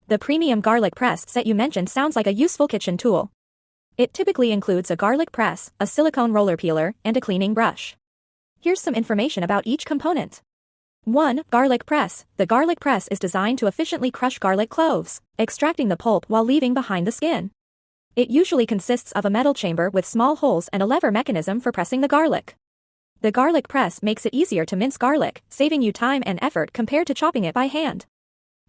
The premium garlic press set you mentioned sounds like a useful kitchen tool. It typically includes a garlic press, a silicone roller peeler, and a cleaning brush. Here's some information about each component. 1. Garlic press. The garlic press is designed to efficiently crush garlic cloves, extracting the pulp while leaving behind the skin. It usually consists of a metal chamber with small holes and a lever mechanism for pressing the garlic. The garlic press makes it easier to mince garlic, saving you time and effort compared to chopping it by hand.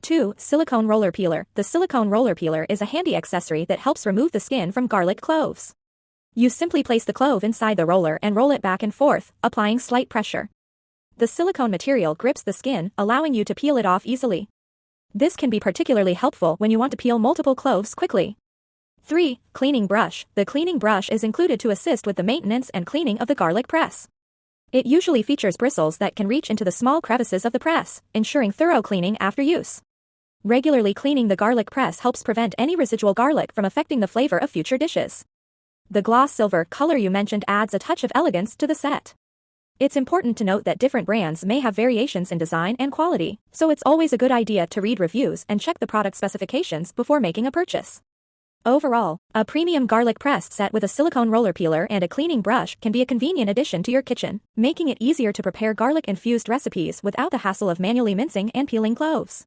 2. Silicone Roller Peeler. The silicone roller peeler is a handy accessory that helps remove the skin from garlic cloves. You simply place the clove inside the roller and roll it back and forth, applying slight pressure. The silicone material grips the skin, allowing you to peel it off easily. This can be particularly helpful when you want to peel multiple cloves quickly. 3. Cleaning brush. The cleaning brush is included to assist with the maintenance and cleaning of the garlic press. It usually features bristles that can reach into the small crevices of the press, ensuring thorough cleaning after use. Regularly cleaning the garlic press helps prevent any residual garlic from affecting the flavor of future dishes. The gloss silver color you mentioned adds a touch of elegance to the set. It's important to note that different brands may have variations in design and quality, so it's always a good idea to read reviews and check the product specifications before making a purchase. Overall, a premium garlic press set with a silicone roller peeler and a cleaning brush can be a convenient addition to your kitchen, making it easier to prepare garlic-infused recipes without the hassle of manually mincing and peeling cloves.